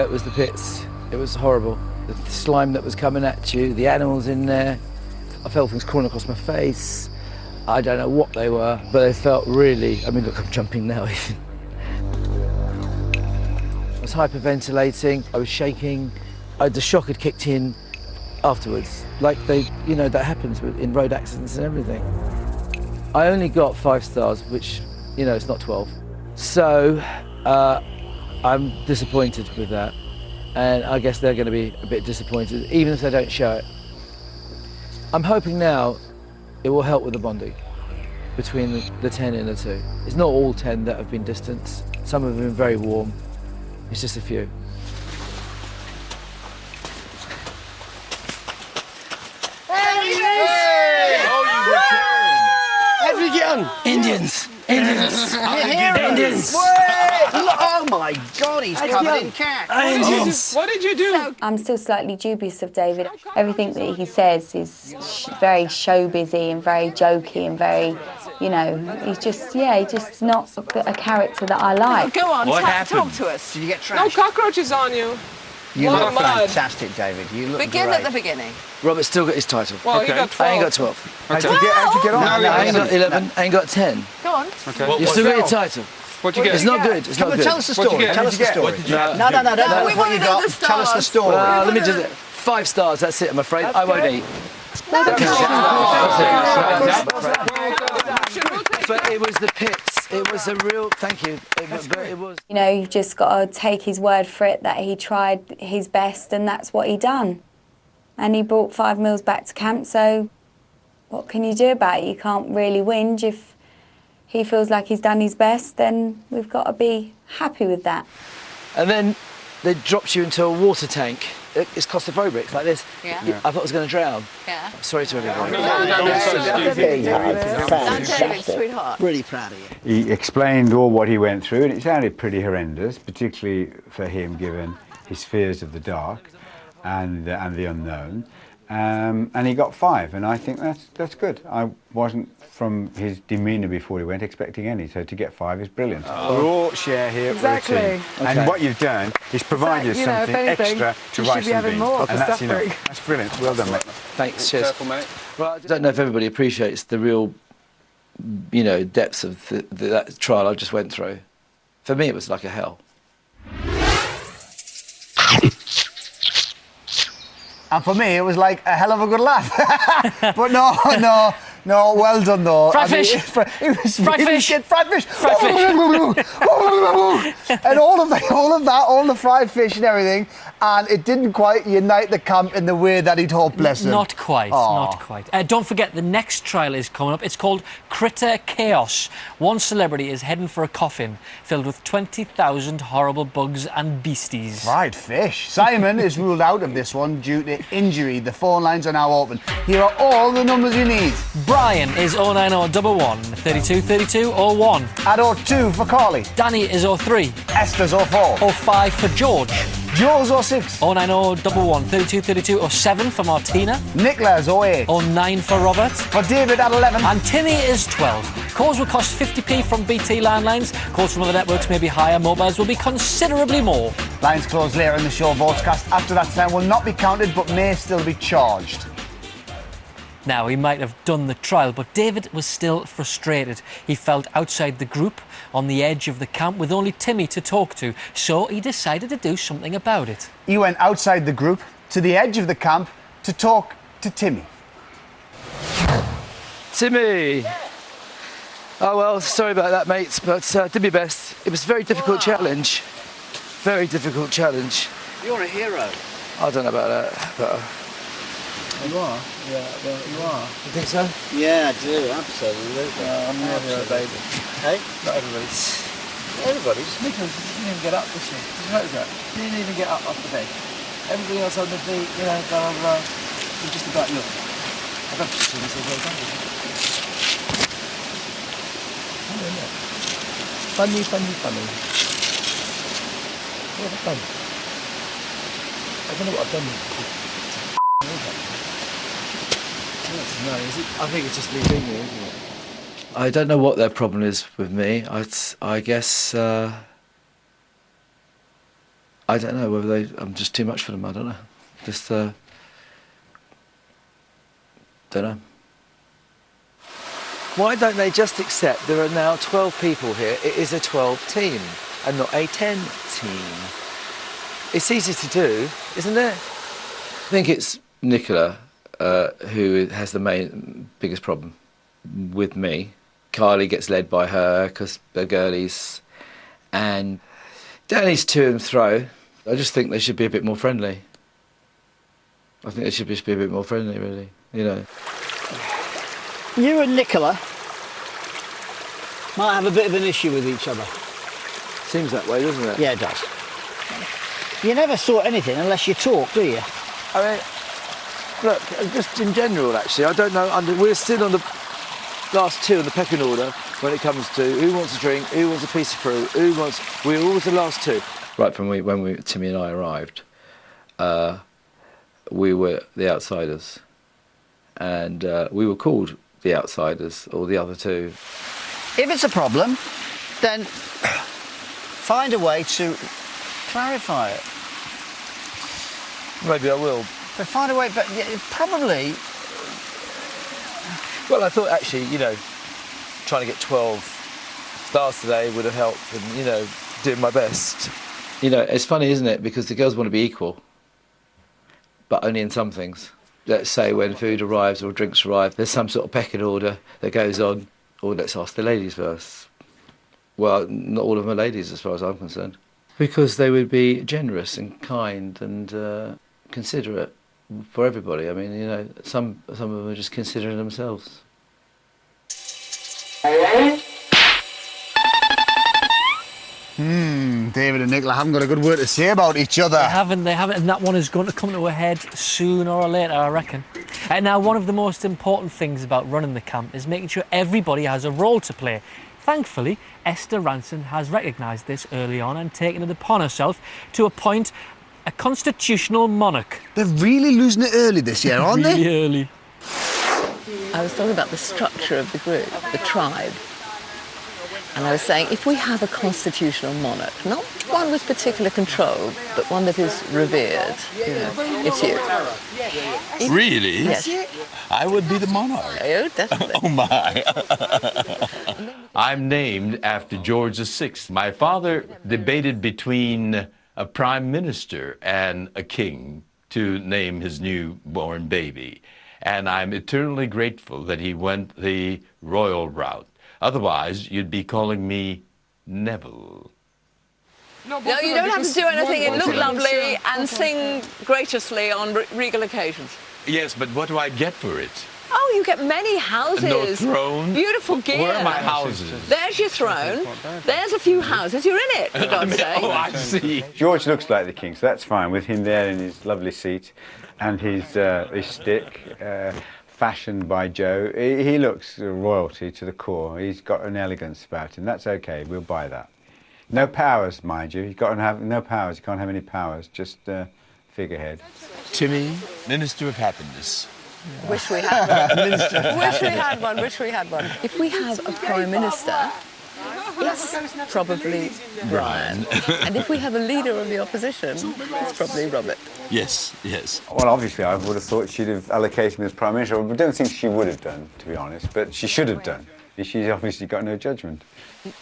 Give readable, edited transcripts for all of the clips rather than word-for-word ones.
It was the pits. It was horrible. The slime that was coming at you, the animals in there. I felt things crawling across my face. I don't know what they were, but they felt really, I mean, look, I'm jumping now even. I was hyperventilating, I was shaking. The shock had kicked in afterwards. Like that happens in road accidents and everything. I only got 5 stars, which, it's not 12. So I'm disappointed with that. And I guess they're going to be a bit disappointed, even if they don't show it. I'm hoping now it will help with the bonding between the 10 and the 2. It's not all 10 that have been distanced. Some have been very warm. It's just a few. How did you get on? Indians! Oh my God, he's covered in cat. What did you do? I'm still slightly dubious of David. Everything that he says is very showbizy and very jokey and very, he's just not a character that I like. Go on, What happened? talk to us. Did you get No trashed? cockroaches on you. You What look mud? fantastic, David. You look Begin great. at the beginning. Robert's still got his title. Well, you got 12. I ain't got 12. Okay. How'd you get on? No, I ain't got 11, I ain't got 10. Go on. Okay. You've still got your title. What'd you get? It's not good, it's Come not on, good. tell us the What'd you story. get? Tell us the story. What did you get? No, No, that's we what wanna you know got. the Tell us the stars. story. Let me just, 5 stars, that's it, I'm afraid. I won't eat. But it was the pits. It was a real, thank you. It was. You've just got to take his word for it that he tried his best and that's what he done. And he brought 5 meals back to camp, so what can you do about it? You can't really whinge. If he feels like he's done his best, then we've got to be happy with that. And then they dropped you into a water tank. It's claustrophobic, like this. Yeah. I thought I was going to drown. Yeah. Sorry to everybody. David, sweetheart. Really proud of you. He explained all what he went through, and it sounded pretty horrendous, particularly for him, given his fears of the dark and the unknown. And he got 5, and I think that's good. I wasn't, from his demeanour before he went, expecting any, so to get 5 is brilliant. We all share here. Exactly. We're a team. And what you've done is provided us something if anything, extra to you rice should be and having beans. more for And that's suffering. enough. That's brilliant. Well done, mate. Thanks, cheers. Careful, mate. Well, I don't know if everybody appreciates the real, depths of that trial I just went through. For me, it was like a hell. And for me, it was like a hell of a good laugh. But no, well done though. Fried fish. It was Fried really fish. shit. Fried fish. Fried fish. And all of that, all the fried fish and everything, and it didn't quite unite the camp in the way that he'd hoped, bless him. Not quite, not quite. Don't forget, the next trial is coming up. It's called Critter Chaos. One celebrity is heading for a coffin filled with 20,000 horrible bugs and beasties. Fried fish. Simon is ruled out of this one due to injury. The phone lines are now open. Here are all the numbers you need. Brian is 09011 32 32 01. At 02 for Carly. Danny is 03. Esther's 04. 05 for George. Joe's 06. 09011 32 32 07 for Martina. Nicola's 08. 09 for Robert. For David at 11. And Timmy is 12. Calls will cost 50p from BT landlines. Calls from other networks may be higher. Mobiles will be considerably more. Lines closed later in the show. Votes cast after that time will not be counted but may still be charged. Now, he might have done the trial, but David was still frustrated. He felt outside the group, on the edge of the camp, with only Timmy to talk to, so he decided to do something about it. He went outside the group, to the edge of the camp, to talk to Timmy. Timmy! Oh, well, sorry about that, mates, but did my best. It was a very difficult challenge. Very difficult challenge. You're a hero. I don't know about that, but... You are? Yeah, well, you are. You think so? Yeah, I do, absolutely. I'm never a baby. Hey? Not everybody's. Everybody's. Nicholas didn't even get up, did she? Did you notice that? She didn't even get up off the bed. Everybody else on the feet, blah, blah, blah. It's just about you. I don't think this is well done. Funny. What have I done? I don't know what I've done. No, is it? I think it's just me being here, isn't it? I don't know what their problem is with me. I guess I don't know whether I'm just too much for them. I don't know. Just don't know. Why don't they just accept there are now 12 people here? It is a 12 team and not a 10 team. It's easy to do, isn't it? I think it's Nicola who has the biggest problem with me. Kylie gets led by her because they're girlies, and Danny's to and fro. I just think they should be a bit more friendly. I think they should just be a bit more friendly, really. You know. You and Nicola might have a bit of an issue with each other. Seems that way, doesn't it? Yeah, it does. You never sort anything unless you talk, do you? I mean, look, just in general, actually, I don't know. We're still on the last two in the pecking order when it comes to who wants a drink, who wants a piece of fruit, we're always the last two. Right from when Timmy and I arrived, we were the outsiders, and we were called the outsiders, or the other two. If it's a problem, then find a way to clarify it. Maybe I will. But find a way, but probably. Well, I thought actually, you know, trying to get 12 stars today would have helped, and you know, doing my best. You know, it's funny, isn't it? Because the girls want to be equal, but only in some things. Let's say when food arrives or drinks arrive, there's some sort of pecking order that goes on. Or let's ask the ladies first. Well, not all of them are ladies as far as I'm concerned. Because they would be generous and kind and considerate for everybody. I mean, you know, some of them are just considering themselves. David and Nicola haven't got a good word to say about each other. They haven't, and that one is going to come to a head sooner or later, I reckon. And now, one of the most important things about running the camp is making sure everybody has a role to play. Thankfully, Esther Ranson has recognised this early on and taken it upon herself to appoint a constitutional monarch. They're really losing it early this year, aren't they? Really early. I was talking about the structure of the group, the tribe. And I was saying, if we have a constitutional monarch, not one with particular control, but one that is revered, you know, it's you. Really? Yes. I would be the monarch. Oh, definitely. Oh, my. I'm named after George VI. My father debated between a prime minister and a king to name his newborn baby. And I'm eternally grateful that he went the royal route. Otherwise, you'd be calling me Neville. No, you don't have to do anything. It look lovely and sing graciously on regal occasions. Yes, but what do I get for it? Oh, you get many houses. No throne? Beautiful gear. Where are my houses? There's your throne. There's a few houses. You're in it, for God's sake. Oh, I see. George looks like the king, so that's fine, with him there in his lovely seat and his stick, fashioned by Joe. He looks royalty to the core. He's got an elegance about him. That's okay, we'll buy that. No powers, mind you. He's got to have no powers. You can't have any powers, just figurehead. Timmy, Minister of Happiness. Wish we had one. Wish we had one. Wish we had one. If we have a prime minister, it's probably Brian. And if we have a leader of the opposition, it's probably Robert. Yes, yes. Well, obviously, I would have thought she'd have allocated me as Prime Minister. I don't think she would have done, to be honest, but she should have done. She's obviously got no judgment.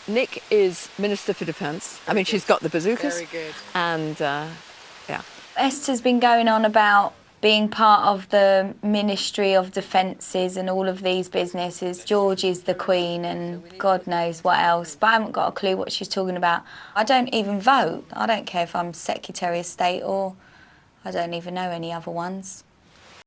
Nick is Minister for Defence. I mean, she's got the bazookas. Very good. And, yeah. Esther's been going on about being part of the Ministry of Defences and all of these businesses. George is the Queen and God knows what else, but I haven't got a clue what she's talking about. I don't even vote. I don't care if I'm Secretary of State or I don't even know any other ones.